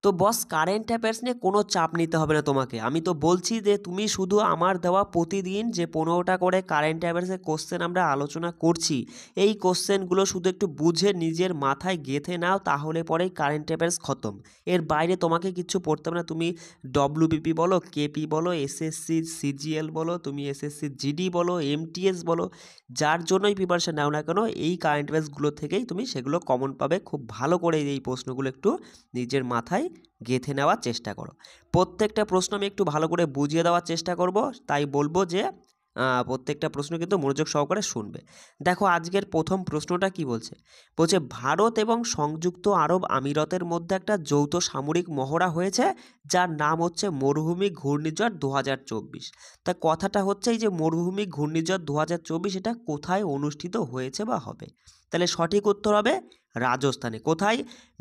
তো বস current affairs নিয়ে কোনো চাপ নিতে হবে না তোমাকে। আমি তো বলছি যে তুমি শুধু আমার দেওয়া প্রতিদিন যে 15টা করে কারেন্ট অ্যাফেয়ার্সের কোশ্চেন আমরা আলোচনা করছি, এই কোশ্চেনগুলো শুধু একটু বুঝে নিজের মাথায় গেঁথে নাও, তাহলে পরেই কারেন্ট অ্যাফেয়ার্স খতম। এর বাইরে তোমাকে কিচ্ছু পড়তে হবে না। তুমি ডব্লিউবিপি বলো, কেপি বলো, এসএসসি সিজিএল বলো, তুমি এসএসসি জিডি বলো, এমটিএস বলো, যার জন্যই প্রিপারেশন নাও না কেন, এই কারেন্ট অ্যাফেয়ার্সগুলো থেকেই তুমি সেগুলো কমন পাবে। খুব ভালো করে এই প্রশ্নগুলো একটু নিজের মাথায় গেঁথে নেওয়ার চেষ্টা করো। প্রত্যেকটা প্রশ্ন আমি একটু ভালো করে বুঝিয়ে দেওয়ার চেষ্টা করব, তাই বলবো যে প্রত্যেকটা প্রশ্ন কিন্তু মনোযোগ সহকারে শুনবে। দেখো আজকের প্রথম প্রশ্নটা কি বলছে। বলছে ভারত এবং সংযুক্ত আরব আমিরাতের মধ্যে একটা যৌথ সামরিক মহড়া হয়েছে, যার নাম হচ্ছে মরুভূমি ঘূর্ণিঝড় 2024। তা কথাটা হচ্ছে এই যে মরুভূমি ঘূর্ণিঝড় 2024 এটা কোথায় অনুষ্ঠিত হয়েছে বা হবে। তাহলে সঠিক উত্তর হবে রাজস্থানে। কোথায়?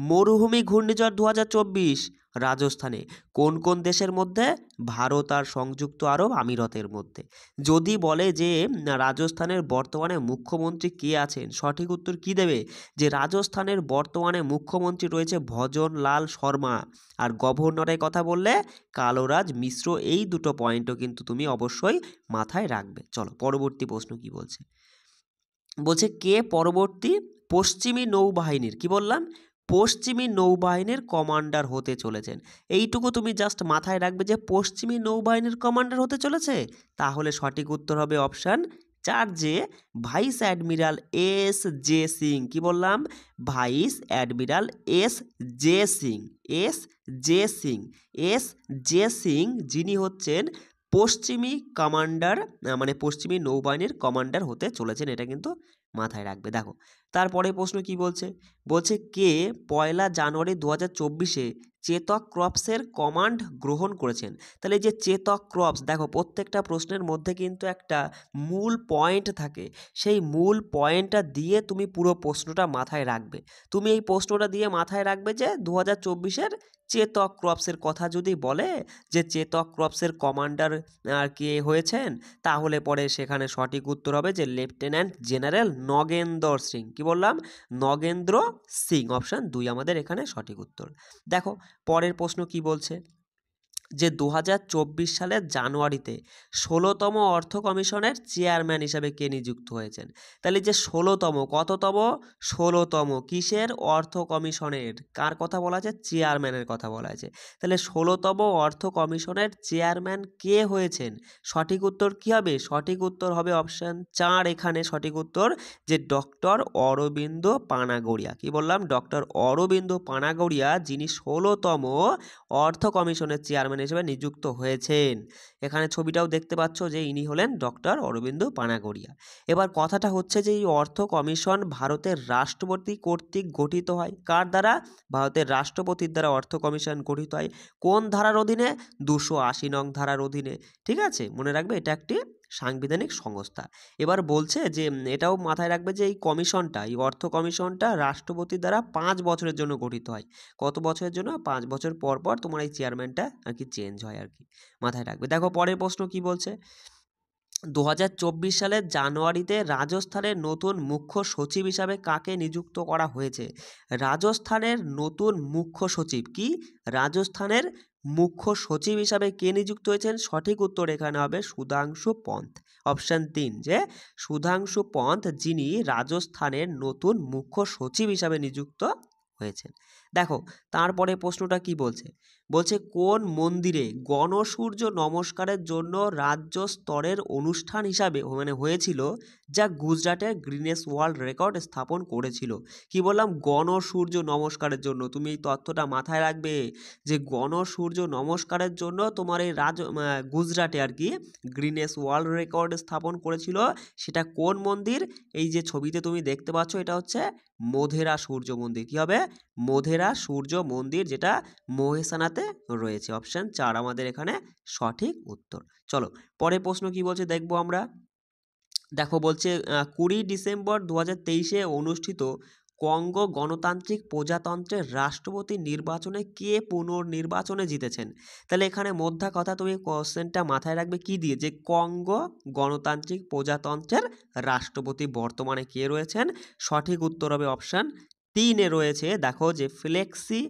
মরুভূমি ঘূর্ণিঝড় 2024 রাজস্থানে। কোন কোন দেশের মধ্যে? ভারত আর সংযুক্ত আরব আমিরাতের মধ্যে। যদি বলে যে রাজস্থানের বর্তমানে মুখ্যমন্ত্রী কে আছেন, সঠিক উত্তর কি দেবে? যে রাজস্থানের বর্তমানে মুখ্যমন্ত্রী রয়েছে ভজনলাল শর্মা, আর গভর্নরের কথা বললে কালরাজ মিশ্র। এই দুটো পয়েন্টও কিন্তু তুমি অবশ্যই মাথায় রাখবে। চলো পরবর্তী প্রশ্ন কি বলছে। বলছে কে পরবর্তী পশ্চিমী নৌবাহিনীর, কি বললাম, পশ্চিমী নৌবাহিনীর কমান্ডার হতে চলেছেন। এইটুকু তুমি জাস্ট মাথায় রাখবে যে পশ্চিমী নৌবাহিনীর কমান্ডার হতে চলেছে। তাহলে সঠিক উত্তর হবে অপশান 4, যে vice admiral S J Singh. কি বললাম? Vice admiral S J Singh. S J Singh. S J Singh যিনি হচ্ছেন পশ্চিমী কমান্ডার, মানে পশ্চিমী নৌবাহিনীর কমান্ডার হতে চলেছেন, এটা কিন্তু মাথায় রাখবে। দেখো তারপরে প্রশ্ন কি বলছে। বলছে কে 1 জানুয়ারি 2024 চেতক ক্রপসের কমান্ড গ্রহণ করেছেন। তাহলে এই যে চেতক ক্রপস, দেখো প্রত্যেকটা প্রশ্নের মধ্যে কিন্তু একটা মূল পয়েন্ট থাকে, সেই মূল পয়েন্টটা দিয়ে তুমি পুরো প্রশ্নটা মাথায় রাখবে। তুমি এই প্রশ্নটা দিয়ে মাথায় রাখবে যে 2024 চেতক ক্রপসের কথা যদি বলে যে চেতক ক্রপসের কমান্ডার কে হয়েছেন, তাহলে পরে সেখানে সঠিক উত্তর হবে যে লেফটেন্যান্ট জেনারেল নগেন্দ্র সিং। কি বললাম? নগেন্দ্র সিং। অপশান 2 আমাদের এখানে সঠিক উত্তর। দেখো পরের প্রশ্ন কি বলছে, যে 2024 সালের জানুয়ারিতে 16তম অর্থ কমিশনের চেয়ারম্যান হিসাবে কে নিযুক্ত হয়েছেন। তাহলে যে 16তম, কততম? 16তম কিসের? অর্থ কমিশনের। কার কথা বলা আছে? চেয়ারম্যানের কথা বলা আছে। তাহলে 16তম অর্থ কমিশনের চেয়ারম্যান কে হয়েছেন? সঠিক উত্তর কি হবে? সঠিক উত্তর হবে অপশান 4 এখানে সঠিক উত্তর, যে ডক্টর অরবিন্দ পানাগড়িয়া। কি বললাম? ডক্টর অরবিন্দ পানাগড়িয়া, যিনি 16তম অর্থ কমিশনের চেয়ারম্যান হিসেবে নিযুক্ত হয়েছেন। এখানে ছবিটাও দেখতে পাচ্ছ যে ইনি হলেন ডক্টর অরবিন্দ পানাগড়িয়া। এবার কথাটা হচ্ছে যে এই অর্থ কমিশন ভারতের রাষ্ট্রপতি কর্তৃক গঠিত হয়। কার দ্বারা? ভারতের রাষ্ট্রপতির দ্বারা অর্থ কমিশন গঠিত হয়। কোন ধারার অধীনে? 280 নং ধারার অধীনে। ঠিক আছে, মনে রাখবে এটা একটি সাংবিধানিক সংস্থা। এবার বলছে যে এটাও মাথায় রাখবে যে এই কমিশনটা, এই অর্থ কমিশনটা রাষ্ট্রপতির দ্বারা 5 বছরের জন্য গঠিত হয়। কত বছরের জন্য? 5 বছর পর পর তোমার এই চেয়ারম্যানটা আর কি চেঞ্জ হয় আর কি, মাথায় রাখবে। দেখো পরের প্রশ্ন কি বলছে। 2024 সালের জানুয়ারিতে রাজস্থানের নতুন মুখ্য সচিব হিসাবে কাকে নিযুক্ত করা হয়েছে? রাজস্থানের নতুন মুখ্য সচিব কি? রাজস্থানের মুখ্য সচিব হিসাবে কে নিযুক্ত হয়েছেন? সঠিক উত্তর এখানে হবে সুধাংশু পন্থ। অপশান 3, যে সুধাংশু পন্থ যিনি রাজস্থানের নতুন মুখ্য সচিব হিসাবে নিযুক্ত হয়েছেন। দেখো তারপরে প্রশ্নটা কি বলছে। বলছে কোন মন্দিরে গণসূর্য নমস্কারের জন্য রাজ্য স্তরের অনুষ্ঠান হিসাবে মানে হয়েছিল, যা গুজরাটের গ্রিনেস ওয়ার্ল্ড রেকর্ড স্থাপন করেছিল। কি বললাম? গণসূর্য নমস্কারের জন্য। তুমি এই তথ্যটা মাথায় রাখবে যে গণসূর্য নমস্কারের জন্য তোমার এই গুজরাটে আর কি গ্রিনেস ওয়ার্ল্ড রেকর্ড স্থাপন করেছিল। সেটা কোন মন্দির? এই যে ছবিতে তুমি দেখতে পাচ্ছ এটা হচ্ছে মোধেরা সূর্য মন্দির। কি হবে? মোধেরা সূর্য মন্দির, যেটা মহেসানাতে রয়েছে। অপশান 4 আমাদের এখানে সঠিক উত্তর। চলো পরের প্রশ্ন কি বলছে দেখবো আমরা। দেখো বলছে 20 ডিসেম্বর 2023 অনুষ্ঠিত কঙ্গো গণতান্ত্রিক প্রজাতন্ত্রের রাষ্ট্রপতি নির্বাচনে কে পুনর্নির্বাচনে জিতেছেন? তাহলে এখানে মধ্যা কথা তুমি কোশ্চেনটা মাথায় রাখবে কি দিয়ে, যে কঙ্গো গণতান্ত্রিক প্রজাতন্ত্রের রাষ্ট্রপতি বর্তমানে কে রয়েছেন? সঠিক উত্তর হবে অপশান 3 এ রয়েছে দেখো যে ফ্লেক্সি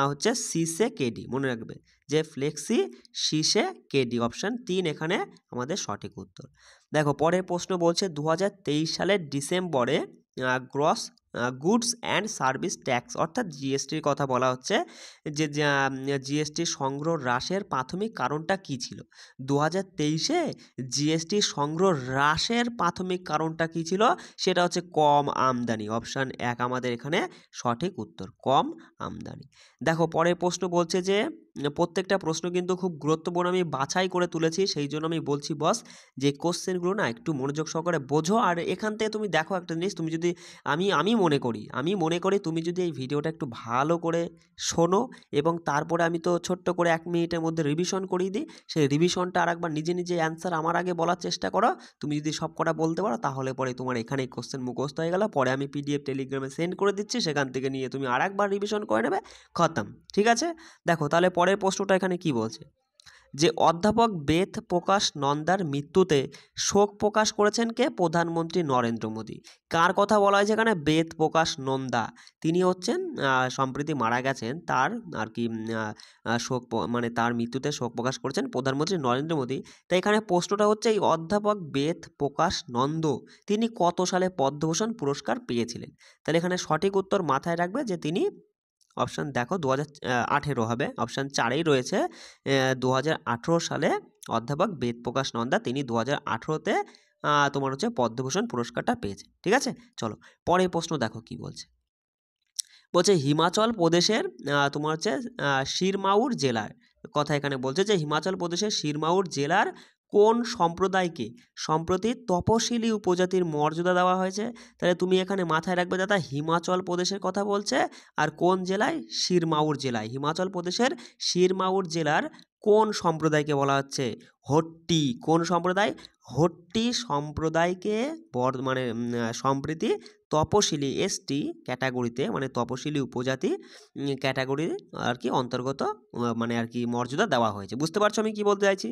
হচ্ছে সিসে কেডি, মনে রাখবে যে ফ্লেক্সি সিসে কেডি, অপশান 3 এখানে আমাদের সঠিক উত্তর। দেখো পরের প্রশ্ন বলছে 2023 সালের ডিসেম্বরে gross goods and service tax অর্থাৎ জিএসটির কথা বলা হচ্ছে, যে জিএসটি সংগ্রহ হ্রাসের প্রাথমিক কারণটা কী ছিল? 2023-এ জিএসটি সংগ্রহ হ্রাসের প্রাথমিক কারণটা কী ছিল? সেটা হচ্ছে কম আমদানি, অপশান 1 আমাদের এখানে সঠিক উত্তর, কম আমদানি। দেখো পরের প্রশ্ন বলছে যে প্রত্যেকটা প্রশ্ন কিন্তু খুব গুরুত্বপূর্ণ, আমি বাছাই করে তুলেছি, সেই জন্য আমি বলছি বস যে কোশ্চেনগুলো না একটু মনোযোগ সহকারে বোঝো। আর এখান থেকে তুমি দেখো একটা জিনিস, তুমি যদি আমি মনে করি তুমি যদি এই ভিডিওটা একটু ভালো করে শোনো এবং তারপরে আমি তো ছোট্ট করে 1 মিনিটের মধ্যে রিভিশন করিয়ে দিই, সেই রিভিশনটা আরেকবার নিজে নিজে অ্যান্সার আমার আগে বলার চেষ্টা করো। তুমি যদি সব কটা বলতে পারো তাহলে পরে তোমার এখানেই কোশ্চেন মুখস্থ হয়ে গেল, পরে আমি পিডিএফ টেলিগ্রামে সেন্ড করে দিচ্ছি, সেখান থেকে নিয়ে তুমি আরেকবার রিভিশন করে নেবে, খতম, ঠিক আছে? দেখো তাহলে পরের প্রশ্নটা এখানে কি বলছে, যে অধ্যাপক বেদ প্রকাশ নন্দার মৃত্যুতে শোক প্রকাশ করেছেন কে? প্রধানমন্ত্রী নরেন্দ্র মোদী। কার কথা বলা হয়েছে এখানে? বেদ প্রকাশ নন্দা, তিনি হচ্ছেন সম্প্রতি মারা গেছেন, তার আর কি মানে তার মৃত্যুতে শোক প্রকাশ করেছেন প্রধানমন্ত্রী নরেন্দ্র মোদী। তাই এখানে প্রশ্নটা হচ্ছে এই অধ্যাপক বেদ প্রকাশ নন্দ তিনি কত সালে পদ্মভূষণ পুরস্কার পেয়েছিলেন? তাহলে এখানে সঠিক উত্তর মাথায় রাখবে যে তিনি, অপশান দেখো 2018 হবে, অপশান 4এই রয়েছে 2018 সালে অধ্যাপক বেদপ্রকাশ নন্দা তিনি 2018-তে তোমার হচ্ছে পদ্মভূষণ পুরস্কারটা পেয়েছে, ঠিক আছে? চলো পরের প্রশ্ন দেখো কি বলছে, বলছে হিমাচল প্রদেশের তোমার হচ্ছে সিরমাউর জেলার কথা এখানে বলছে, যে হিমাচল প্রদেশের সিরমাউর জেলার কোন সম্প্রদায়কে সম্প্রতি তপশিলি উপজাতির মর্যাদা দেওয়া হয়েছে? তাহলে তুমি এখানে মাথায় রাখবে দাদা, হিমাচল প্রদেশের কথা বলছে, আর কোন জেলায়? সিরমাউর জেলায়। হিমাচল প্রদেশের সিরমাউর জেলার কোন সম্প্রদায়কে বলা হচ্ছে? হট্টি। কোন সম্প্রদায়? হট্টি সম্প্রদায়কে মানে সম্প্রতি তপশিলি এসটি ক্যাটাগরিতে, মানে তপশিলি উপজাতি ক্যাটাগরি আর কি অন্তর্গত মানে আর কি মর্যাদা দেওয়া হয়েছে। বুঝতে পারছো আমি কি বলতে চাইছি?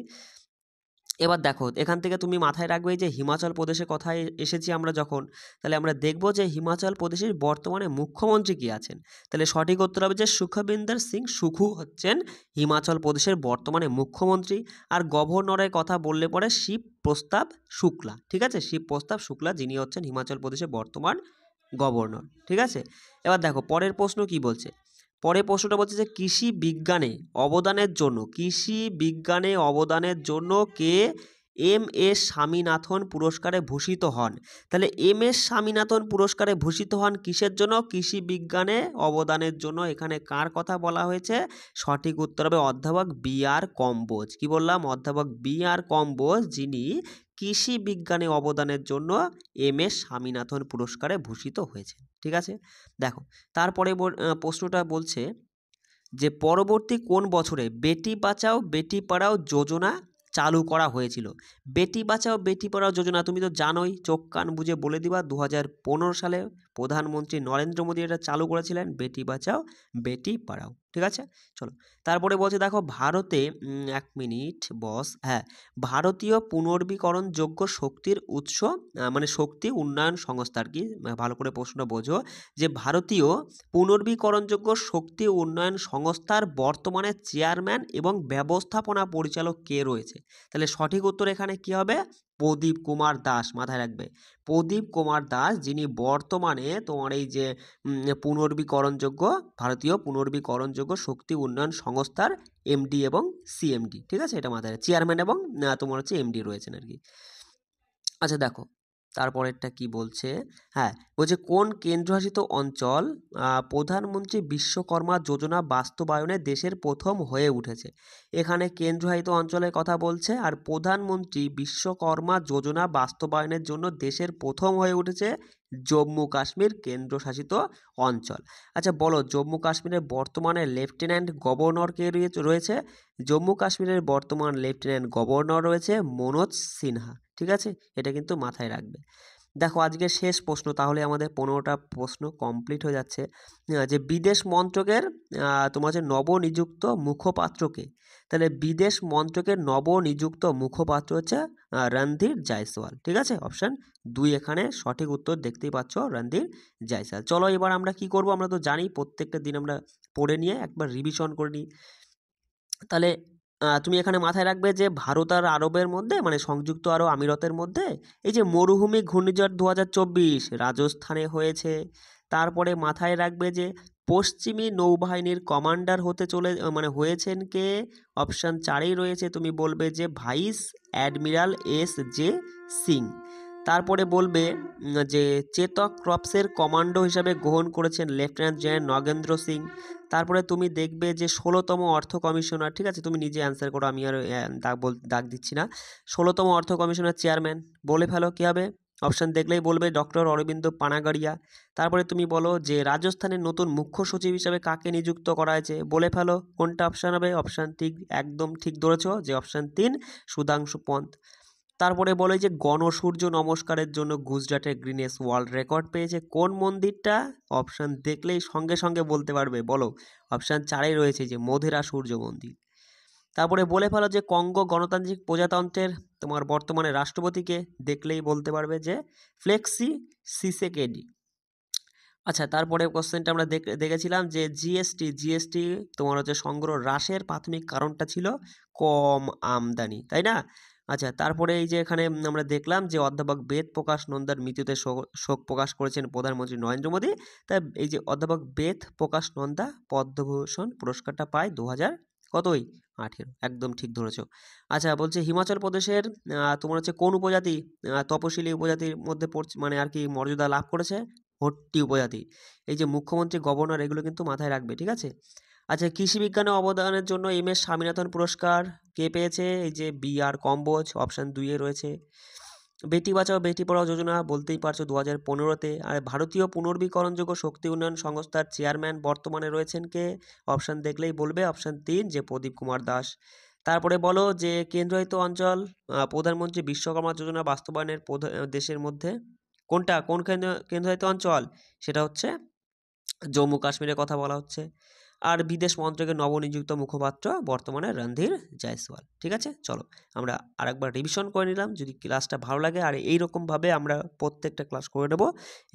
এবার দেখো এখান থেকে তুমি মাথায় রাখবে যে হিমাচল প্রদেশের কথায় এসেছি আমরা যখন, তাহলে আমরা দেখব যে হিমাচল প্রদেশের বর্তমানে মুখ্যমন্ত্রী কি আছেন। তাহলে সঠিক উত্তর হবে যে সুখবিন্দর সিং সুখু হচ্ছেন হিমাচল প্রদেশের বর্তমানে মুখ্যমন্ত্রী। আর গভর্নরের কথা বললে পরে শিব প্রস্তাব শুক্লা, ঠিক আছে? শিব প্রস্তাব শুক্লা যিনি হচ্ছেন হিমাচল প্রদেশের বর্তমান গভর্নর, ঠিক আছে? এবার দেখো পরের প্রশ্ন কি বলছে, পরের প্রশ্নটা বলছে যে কৃষি বিজ্ঞানে অবদানের জন্য কে এম এস স্বামীনাথন পুরস্কারে ভূষিত হন? তাহলে এম এস স্বামীনাথন পুরস্কারে ভূষিত হন কিসের জন্য? কৃষি বিজ্ঞানে অবদানের জন্য। এখানে কার কথা বলা হয়েছে? সঠিক উত্তর হবে অধ্যাপক বি আর কম্বোজ। কি বললাম? অধ্যাপক বি আর কম্বোজ যিনি কৃষি বিজ্ঞানে অবদানের জন্য এম এস স্বামীনাথন পুরস্কারে ভূষিত হয়েছে, ঠিক আছে? দেখো তারপরে প্রশ্নটা বলছে যে পরবর্তী কোন বছরে বেটি বাঁচাও বেটি পড়াও যোজনা চালু করা হয়েছিল? বেটি বাঁচাও বেটি পড়াও যোজনা তুমি তো জানোই, চোখ কান বুঝে বলে দিবা, 2015 সালে প্রধানমন্ত্রী নরেন্দ্র মোদী এটা চালু করেছিলেন, বেটি বাঁচাও বেটি পড়াও, ঠিক আছে? চলো তারপরে বলছে দেখো ভারতে 1 মিনিট বস, হ্যাঁ, ভারতীয় পুনর্বীকরণযোগ্য শক্তির উৎস মানে শক্তি উন্নয়ন সংস্থা আর কি, ভালো করে প্রশ্ন বোঝো, যে ভারতীয় পুনর্বীকরণযোগ্য শক্তি উন্নয়ন সংস্থার বর্তমানে চেয়ারম্যান এবং ব্যবস্থাপনা পরিচালক কে রয়েছে? তাহলে সঠিক উত্তর এখানে কি হবে? প্রদীপ কুমার দাস, মাথায় রাখবে প্রদীপ কুমার দাস যিনি বর্তমানে তোমার এই যে পুনর্বীকরণযোগ্য ভারতীয় পুনর্বীকরণযোগ্য শক্তি উন্নয়ন সংস্থার এমডি এবং সিএমডি, ঠিক আছে? এটা মাথায় চেয়ারম্যান এবং তোমার হচ্ছে এমডি রয়েছেন আর কি। আচ্ছা দেখো তারপরেরটা কি বলছে, হ্যাঁ বলছে কোন কেন্দ্রশাসিত অঞ্চল প্রধানমন্ত্রী বিশ্বকর্মা যোজনা বাস্তবায়নে দেশের প্রথম হয়ে উঠেছে? এখানে কেন্দ্রশাসিত অঞ্চলের কথা বলছে, আর প্রধানমন্ত্রী বিশ্বকর্মা যোজনা বাস্তবায়নের জন্য দেশের প্রথম হয়ে উঠেছে জম্মু কাশ্মীর কেন্দ্রশাসিত অঞ্চল। আচ্ছা বলো জম্মু কাশ্মীরের বর্তমানে লেফটেন্যান্ট গভর্নর কে রয়েছে? জম্মু কাশ্মীরের বর্তমান লেফটেন্যান্ট গভর্নর রয়েছে মনোজ সিনহা, ঠিক আছে? এটা কিন্তু মাথায় রাখবে। দেখো আজকে শেষ প্রশ্ন, তাহলে আমাদের 15টা প্রশ্ন কমপ্লিট হয়ে যাচ্ছে। যে বিদেশ মন্ত্রকের তোমার হচ্ছে নবনিযুক্ত মুখপাত্রকে, তাহলে বিদেশ মন্ত্রকের নবনিযুক্ত মুখপাত্র হচ্ছে রণধীর জয়সওয়াল। ঠিক আছে, অপশান 2 এখানে সঠিক উত্তর, দেখতেই পাচ্ছ রণধীর জয়সওয়াল। চলো এবার আমরা কি করব, আমরা তো জানি প্রত্যেকটা দিন আমরা পড়ে নিয়ে একবার রিভিশন করে নিই। তাহলে তুমি এখানে মাথায় রাখবে যে ভারত আর আরবের মধ্যে মানে সংযুক্ত আরব আমিরাতের মধ্যে এই যে মরুভূমি ঘূর্ণিঝড় 2024 রাজস্থানে হয়েছে। তারপরে মাথায় রাখবে যে পশ্চিমী নৌবাহিনীর কমান্ডার হতে চলে মানে হয়েছেন কে, অপশান 4এই রয়েছে, তুমি বলবে যে ভাইস অ্যাডমিরাল S.J. সিং। তারপরে বলবে যে চেতক ক্রপসের কমান্ডো হিসাবে গ্রহণ করেছেন লেফটেন্যান্ট জেনারেল নগেন্দ্র সিং। তারপরে তুমি দেখবে যে 16তম অর্থ কমিশনার, ঠিক আছে তুমি নিজে অ্যান্সার করো, আমি আর দাগ দিচ্ছি না। 16তম অর্থ কমিশনার চেয়ারম্যান বলে ফেলো কী হবে, অপশান দেখলেই বলবে ডক্টর অরবিন্দ পানাগাড়িয়া। তারপরে তুমি বলো যে রাজস্থানের নতুন মুখ্য সচিব হিসাবে কাকে নিযুক্ত করা হয়েছে, বলে ফেলো কোনটা অপশান হবে। অপশান ঠিক, একদম ঠিক ধরেছো যে অপশান 3 সুধাংশু পন্থ। তারপরে বলে যে গণসূর্য নমস্কারের জন্য গুজরাটের গ্রিনেস ওয়ার্ল্ড রেকর্ড পেয়েছে কোন মন্দিরটা, অপশান দেখলেই সঙ্গে সঙ্গে বলতে পারবে, বলো। অপশান 4এই রয়েছে যে মধেরা সূর্য মন্দির। তারপরে বলে ফেলো যে কঙ্গো গণতান্ত্রিক প্রজাতন্ত্রের তোমার বর্তমানে রাষ্ট্রপতিকে, দেখলেই বলতে পারবে যে ফ্লেক্সি সিসেকেডি। আচ্ছা, তারপরে কোশ্চেনটা আমরা দেখেছিলাম যে জিএসটি তোমার হচ্ছে সংগ্রহ হ্রাসের প্রাথমিক কারণটা ছিল কম আমদানি, তাই না? আচ্ছা, তারপরে এই যে এখানে আমরা দেখলাম যে অধ্যাপক বেদ প্রকাশ নন্দার মৃত্যুতে শোক প্রকাশ করেছেন প্রধানমন্ত্রী নরেন্দ্র মোদী। তাই এই যে অধ্যাপক বেদ প্রকাশ নন্দা পদ্মভূষণ পুরস্কারটা পায় 2018, একদম ঠিক ধরেছ। আচ্ছা, বলছে হিমাচল প্রদেশের তোমার হচ্ছে কোন উপজাতি তপশিলি উপজাতির মধ্যে পড়ছে মানে আর কি মর্যাদা লাভ করেছে, ভট্টি উপজাতি। এই যে মুখ্যমন্ত্রী, গভর্নর, এগুলো কিন্তু মাথায় রাখবে, ঠিক আছে। আচ্ছা, কৃষি বিজ্ঞানে অবদানের জন্য MS স্বামীনাথন পুরস্কার কে পেয়েছে, এই যে BR কম্বোজ, অপশান 2-এ রয়েছে। বেটি বাঁচাও বেটি পড়াও যোজনা বলতেই পারছো 2015-তে। আর ভারতীয় পুনর্বীকরণযোগ্য শক্তি উন্নয়ন সংস্থার চেয়ারম্যান বর্তমানে রয়েছেন কে, অপশান দেখলেই বলবে অপশান 3 যে প্রদীপ কুমার দাস। তারপরে বলো যে কেন্দ্রায়িত অঞ্চল প্রধানমন্ত্রী বিশ্বকর্মা যোজনা বাস্তবায়নের দেশের মধ্যে কোনটা, কোন কেন্দ্রায়িত অঞ্চল, সেটা হচ্ছে জম্মু কাশ্মীরের কথা বলা হচ্ছে। আর বিদেশ মন্ত্রকের নবনিযুক্ত মুখপাত্র বর্তমানে রণধীর জয়সওয়াল। ঠিক আছে, চলো আমরা আরেকবার রিভিশন করে নিলাম। যদি ক্লাসটা ভালো লাগে আর এইরকমভাবে আমরা প্রত্যেকটা ক্লাস করে নেব,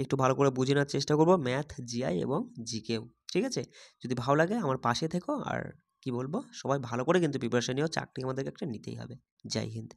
একটু ভালো করে বুঝে নেওয়ার চেষ্টা করব ম্যাথ, GI এবং GKও। ঠিক আছে, যদি ভালো লাগে আমার পাশে থেকো। আর কি বলবো, সবাই ভালো করে কিন্তু প্রিপারেশন নিও, চাকরি আমাদেরকে একটা নিতেই হবে। জয় হিন্দ।